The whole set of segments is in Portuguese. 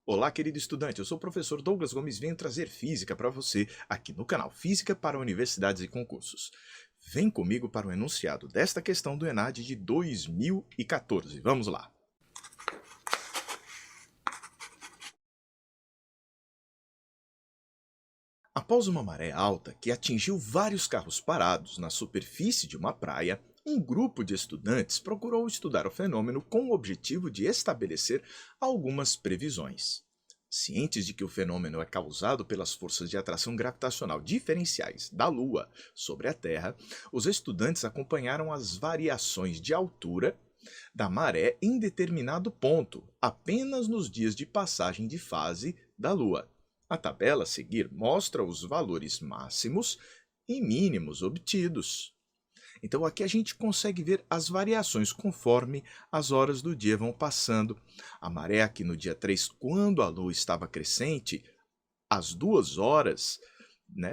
Olá, querido estudante, eu sou o professor Douglas Gomes e venho trazer física para você aqui no canal Física para Universidades e Concursos. Vem comigo para o enunciado desta questão do ENAD de 2014. Vamos lá. Após uma maré alta que atingiu vários carros parados na superfície de uma praia, um grupo de estudantes procurou estudar o fenômeno com o objetivo de estabelecer algumas previsões. Cientes de que o fenômeno é causado pelas forças de atração gravitacional diferenciais da Lua sobre a Terra, os estudantes acompanharam as variações de altura da maré em determinado ponto, apenas nos dias de passagem de fase da Lua. A tabela a seguir mostra os valores máximos e mínimos obtidos. Então aqui a gente consegue ver as variações conforme as horas do dia vão passando. A maré aqui no dia 3, quando a lua estava crescente, às 2 horas,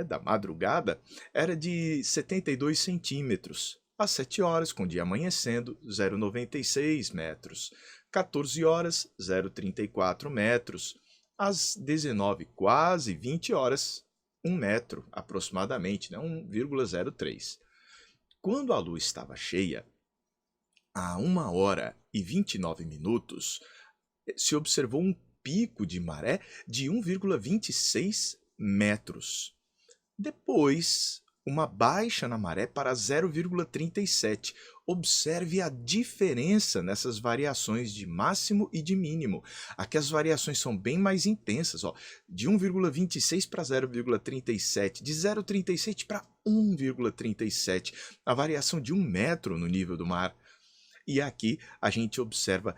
da madrugada, era de 72 centímetros. Às 7 horas, com o dia amanhecendo, 0,96 metros. 14 horas, 0,34 metros. Às 19, quase 20 horas, 1 metro aproximadamente, 1,03. Quando a lua estava cheia, a 1 hora e 29 minutos, se observou um pico de maré de 1,26 metros. Depois, uma baixa na maré para 0,37. Observe a diferença nessas variações de máximo e de mínimo. Aqui as variações são bem mais intensas, de 1,26 para 0,37, de 0,37 para 1,37, a variação de 1 metro no nível do mar. E aqui a gente observa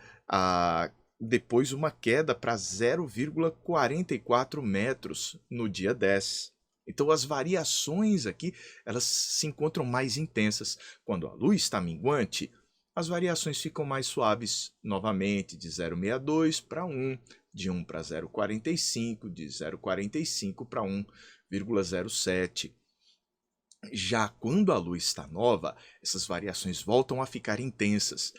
depois uma queda para 0,44 metros no dia 10. Então as variações aqui, elas se encontram mais intensas. Quando a lua está minguante, as variações ficam mais suaves, novamente de 0,62 para 1, de 1 para 0,45, de 0,45 para 1,07. Já quando a lua está nova, essas variações voltam a ficar intensas,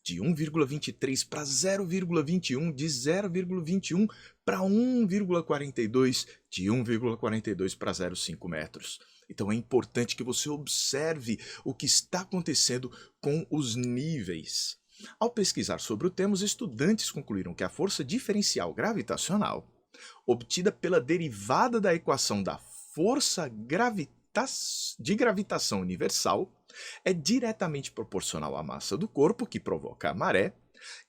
de 1,23 para 0,21, de 0,21 para 1,42, de 1,42 para 0,5 metros. Então é importante que você observe o que está acontecendo com os níveis. Ao pesquisar sobre o tema, os estudantes concluíram que a força diferencial gravitacional, obtida pela derivada da equação da força de gravitação universal, é diretamente proporcional à massa do corpo, que provoca a maré,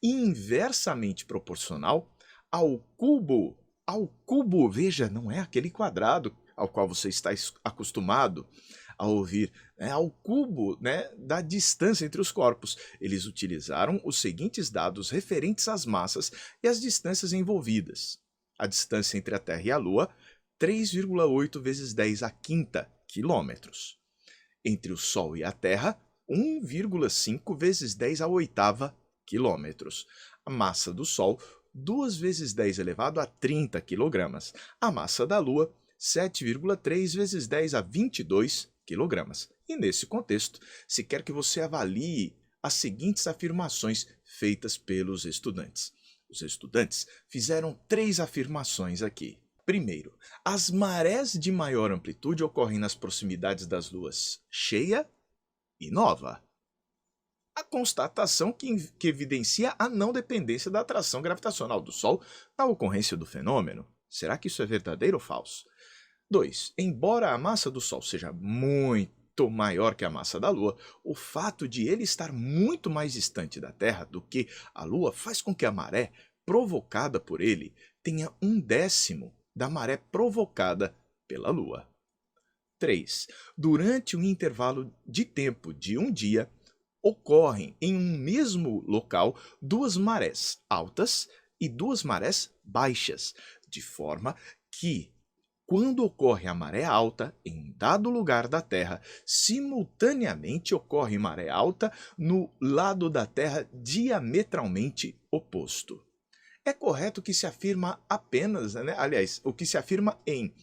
e inversamente proporcional ao cubo. Veja, não é aquele quadrado ao qual você está acostumado a ouvir, é ao cubo, da distância entre os corpos. Eles utilizaram os seguintes dados referentes às massas e às distâncias envolvidas. A distância entre a Terra e a Lua, 3,8 vezes 10 à quinta quilômetros. Entre o Sol e a Terra, 1,5 vezes 10 à oitava quilômetros. A massa do Sol, 2 vezes 10 elevado a 30 quilogramas. A massa da Lua, 7,3 vezes 10 a 22 quilogramas. E nesse contexto, se quer que você avalie as seguintes afirmações feitas pelos estudantes. Os estudantes fizeram 3 afirmações aqui. Primeiro, as marés de maior amplitude ocorrem nas proximidades das luas cheia e nova. A constatação que evidencia a não dependência da atração gravitacional do Sol na ocorrência do fenômeno. Será que isso é verdadeiro ou falso? 2. Embora a massa do Sol seja muito maior que a massa da Lua, o fato de ele estar muito mais distante da Terra do que a Lua faz com que a maré provocada por ele tenha 1/10 da maré provocada pela Lua. 3. Durante um intervalo de tempo de um dia, ocorrem em um mesmo local 2 marés altas e 2 marés baixas, de forma que, quando ocorre a maré alta em um dado lugar da Terra, simultaneamente ocorre maré alta no lado da Terra diametralmente oposto. É correto que se afirma apenas, aliás, o que se afirma em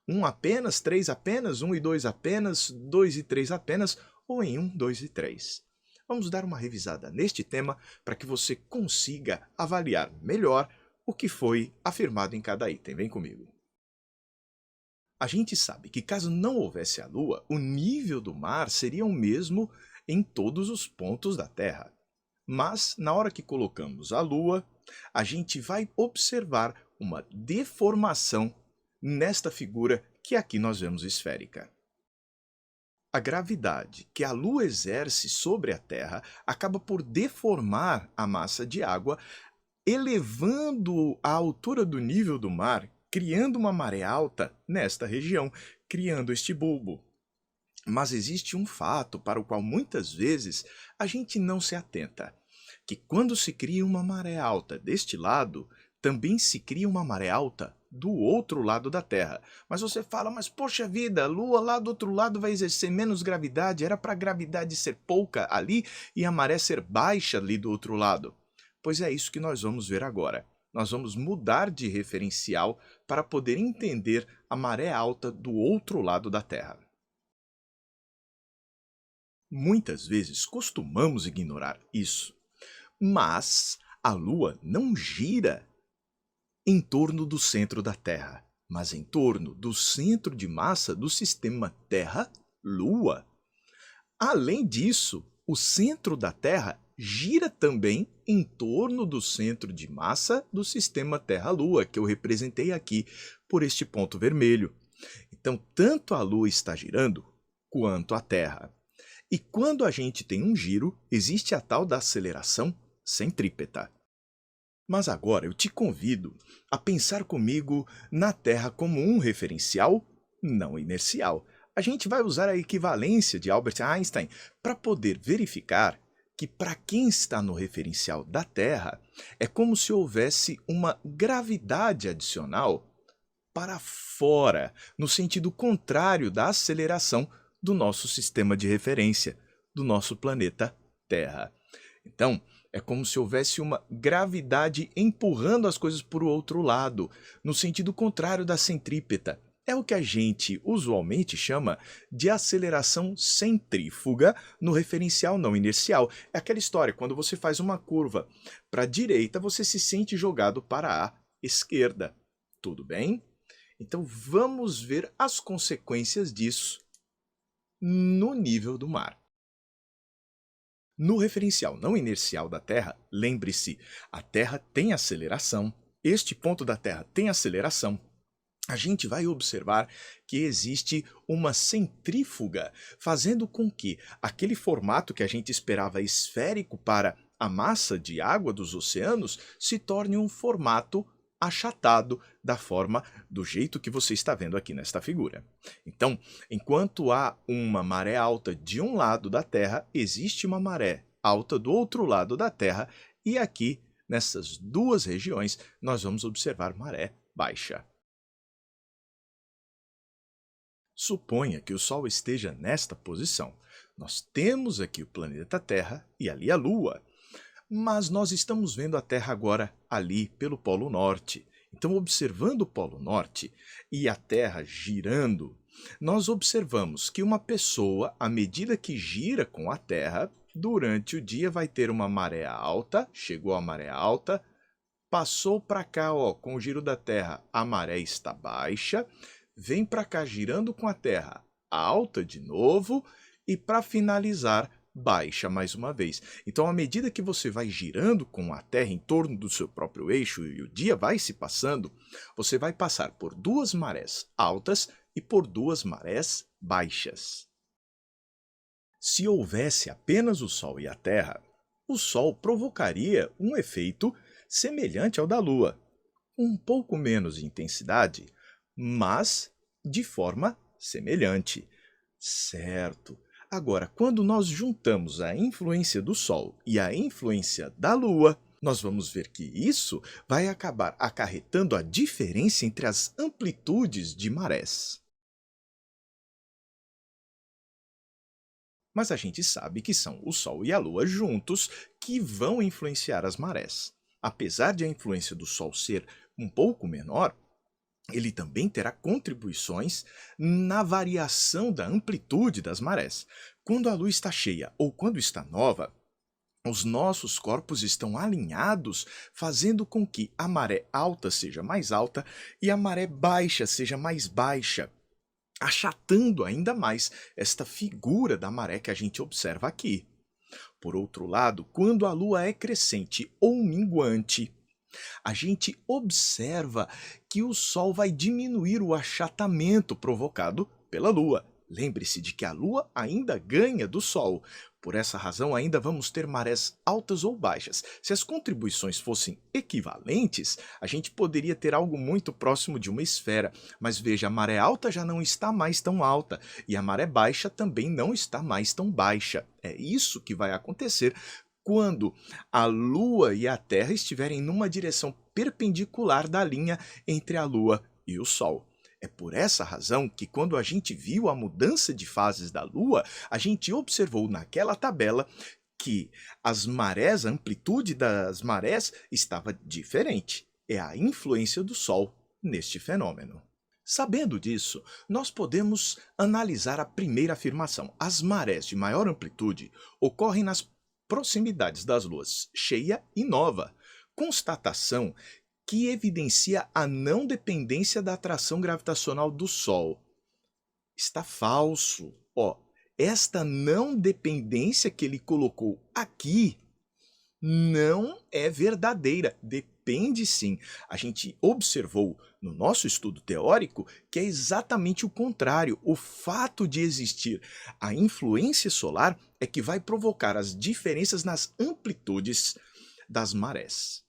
1 apenas, 3 apenas, 1 e 2 apenas, 2 e 3 apenas, ou em 1, 2 e 3. Vamos dar uma revisada neste tema para que você consiga avaliar melhor o que foi afirmado em cada item. Vem comigo. A gente sabe que caso não houvesse a Lua, o nível do mar seria o mesmo em todos os pontos da Terra. Mas, na hora que colocamos a Lua, a gente vai observar uma deformação nesta figura que aqui nós vemos esférica. A gravidade que a Lua exerce sobre a Terra acaba por deformar a massa de água, elevando a altura do nível do mar, criando uma maré alta nesta região, criando este bulbo. Mas existe um fato para o qual muitas vezes a gente não se atenta, que quando se cria uma maré alta deste lado, também se cria uma maré alta do outro lado da Terra. Mas você fala, mas poxa vida, a Lua lá do outro lado vai exercer menos gravidade, era para a gravidade ser pouca ali e a maré ser baixa ali do outro lado. Pois é isso que nós vamos ver agora. Nós vamos mudar de referencial para poder entender a maré alta do outro lado da Terra. Muitas vezes costumamos ignorar isso, mas a Lua não gira em torno do centro da Terra, mas em torno do centro de massa do sistema Terra-Lua. Além disso, o centro da Terra gira também em torno do centro de massa do sistema Terra-Lua, que eu representei aqui por este ponto vermelho. Então, tanto a Lua está girando, quanto a Terra. E quando a gente tem um giro, existe a tal da aceleração centrípeta. Mas agora eu te convido a pensar comigo na Terra como um referencial não inercial. A gente vai usar a equivalência de Albert Einstein para poder verificar que para quem está no referencial da Terra, é como se houvesse uma gravidade adicional para fora, no sentido contrário da aceleração do nosso sistema de referência, do nosso planeta Terra. Então, é como se houvesse uma gravidade empurrando as coisas para o outro lado, no sentido contrário da centrípeta. É o que a gente usualmente chama de aceleração centrífuga no referencial não inercial. É aquela história, quando você faz uma curva para a direita, você se sente jogado para a esquerda. Tudo bem? Então vamos ver as consequências disso no nível do mar. No referencial não inercial da Terra, lembre-se, a Terra tem aceleração, este ponto da Terra tem aceleração. A gente vai observar que existe uma centrífuga, fazendo com que aquele formato que a gente esperava esférico para a massa de água dos oceanos se torne um formato achatado do jeito que você está vendo aqui nesta figura. Então, enquanto há uma maré alta de um lado da Terra, existe uma maré alta do outro lado da Terra, e aqui, nessas duas regiões, nós vamos observar maré baixa. Suponha que o Sol esteja nesta posição. Nós temos aqui o planeta Terra e ali a Lua. Mas nós estamos vendo a Terra agora ali pelo Polo Norte. Então, observando o Polo Norte e a Terra girando, nós observamos que uma pessoa, à medida que gira com a Terra, durante o dia vai ter uma maré alta, chegou a maré alta, passou para cá, ó, com o giro da Terra, a maré está baixa, vem para cá girando com a Terra alta de novo e para finalizar baixa mais uma vez. Então, à medida que você vai girando com a Terra em torno do seu próprio eixo e o dia vai se passando, você vai passar por duas marés altas e por duas marés baixas. Se houvesse apenas o Sol e a Terra, o Sol provocaria um efeito semelhante ao da Lua, um pouco menos de intensidade, mas de forma semelhante. Certo. Agora, quando nós juntamos a influência do Sol e a influência da Lua, nós vamos ver que isso vai acabar acarretando a diferença entre as amplitudes de marés. Mas a gente sabe que são o Sol e a Lua juntos que vão influenciar as marés. Apesar de a influência do Sol ser um pouco menor, ele também terá contribuições na variação da amplitude das marés. Quando a Lua está cheia ou quando está nova, Os nossos corpos estão alinhados, fazendo com que a maré alta seja mais alta e a maré baixa seja mais baixa, achatando ainda mais esta figura da maré que a gente observa aqui. Por outro lado, quando a lua é crescente ou minguante, a gente observa que o Sol vai diminuir o achatamento provocado pela Lua. Lembre-se de que a Lua ainda ganha do Sol. Por essa razão, ainda vamos ter marés altas ou baixas. Se as contribuições fossem equivalentes, a gente poderia ter algo muito próximo de uma esfera. Mas veja, a maré alta já não está mais tão alta e a maré baixa também não está mais tão baixa. É isso que vai acontecer quando a Lua e a Terra estiverem numa direção perpendicular da linha entre a Lua e o Sol. É por essa razão que, quando a gente viu a mudança de fases da Lua, a gente observou naquela tabela que as marés, a amplitude das marés estava diferente. É a influência do Sol neste fenômeno. Sabendo disso, nós podemos analisar a primeira afirmação. As marés de maior amplitude ocorrem nas proximidades das luas cheia e nova, constatação que evidencia a não dependência da atração gravitacional do Sol. Está falso. Esta não dependência que ele colocou aqui não é verdadeira. Depende sim. A gente observou no nosso estudo teórico que é exatamente o contrário. O fato de existir a influência solar é que vai provocar as diferenças nas amplitudes das marés.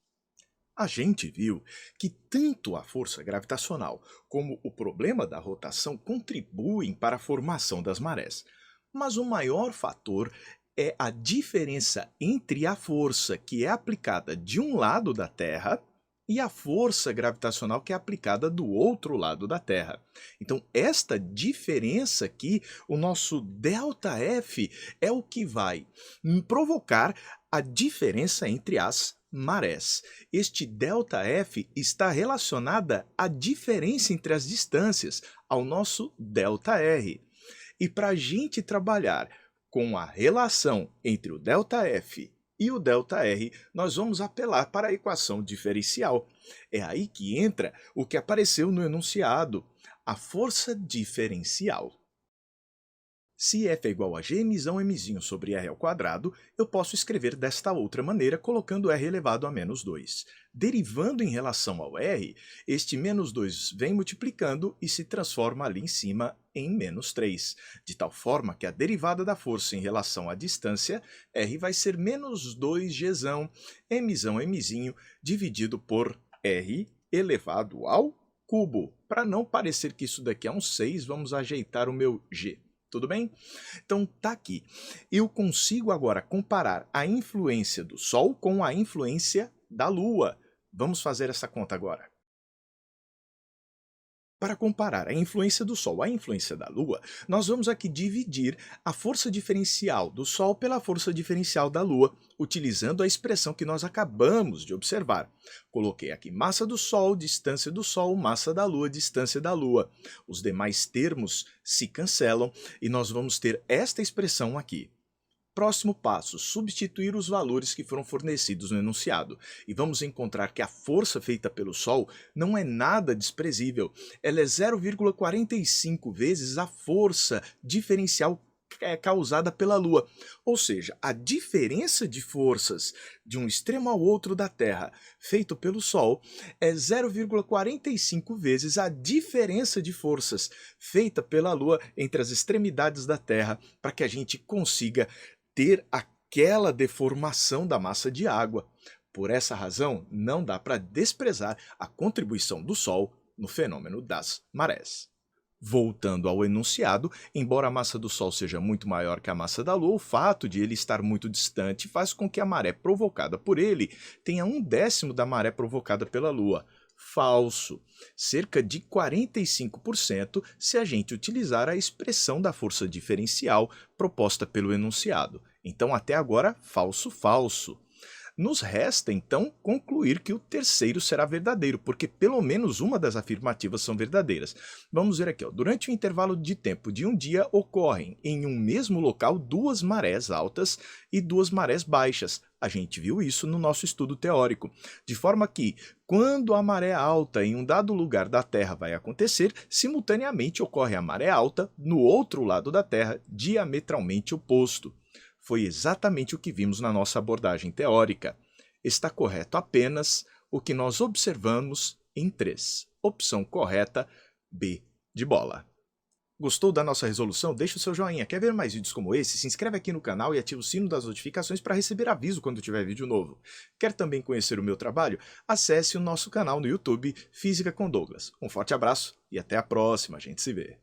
A gente viu que tanto a força gravitacional como o problema da rotação contribuem para a formação das marés. Mas o maior fator é a diferença entre a força que é aplicada de um lado da Terra e a força gravitacional que é aplicada do outro lado da Terra. Então, esta diferença aqui, o nosso ΔF, é o que vai provocar a diferença entre as marés. Este ΔF está relacionada à diferença entre as distâncias, ao nosso ΔR. E para a gente trabalhar com a relação entre o ΔF e o ΔR, nós vamos apelar para a equação diferencial. É aí que entra o que apareceu no enunciado, a força diferencial. Se F é igual a G mzão mzinho sobre R ao quadrado, eu posso escrever desta outra maneira, colocando R elevado a menos 2. Derivando em relação ao R, este menos 2 vem multiplicando e se transforma ali em cima em menos 3, de tal forma que a derivada da força em relação à distância, R vai ser menos 2Gzão mzinho, dividido por R elevado ao cubo. Para não parecer que isso daqui é um 6, vamos ajeitar o meu G. Tudo bem? Então tá aqui. Eu consigo agora comparar a influência do Sol com a influência da Lua. Vamos fazer essa conta agora. Para comparar a influência do Sol à influência da Lua, nós vamos aqui dividir a força diferencial do Sol pela força diferencial da Lua, utilizando a expressão que nós acabamos de observar. Coloquei aqui massa do Sol, distância do Sol, massa da Lua, distância da Lua. Os demais termos se cancelam e nós vamos ter esta expressão aqui. Próximo passo, substituir os valores que foram fornecidos no enunciado. E vamos encontrar que a força feita pelo Sol não é nada desprezível. Ela é 0,45 vezes a força diferencial causada pela Lua. Ou seja, a diferença de forças de um extremo ao outro da Terra feito pelo Sol é 0,45 vezes a diferença de forças feita pela Lua entre as extremidades da Terra, para que a gente consiga ter aquela deformação da massa de água. Por essa razão, não dá para desprezar a contribuição do Sol no fenômeno das marés. Voltando ao enunciado, embora a massa do Sol seja muito maior que a massa da Lua, o fato de ele estar muito distante faz com que a maré provocada por ele tenha 1/10 da maré provocada pela Lua. Falso. Cerca de 45% se a gente utilizar a expressão da força diferencial proposta pelo enunciado. Então, até agora, falso, falso. Nos resta, então, concluir que o terceiro será verdadeiro, porque pelo menos uma das afirmativas são verdadeiras. Vamos ver aqui, ó. Durante o intervalo de tempo de um dia, ocorrem em um mesmo local duas marés altas e duas marés baixas. A gente viu isso no nosso estudo teórico. De forma que, quando a maré alta em um dado lugar da Terra vai acontecer, simultaneamente ocorre a maré alta no outro lado da Terra, diametralmente oposto. Foi exatamente o que vimos na nossa abordagem teórica. Está correto apenas o que nós observamos em 3. Opção correta, B de bola. Gostou da nossa resolução? Deixa o seu joinha. Quer ver mais vídeos como esse? Se inscreve aqui no canal e ativa o sino das notificações para receber aviso quando tiver vídeo novo. Quer também conhecer o meu trabalho? Acesse o nosso canal no YouTube Física com Douglas. Um forte abraço e até a próxima. A gente se vê.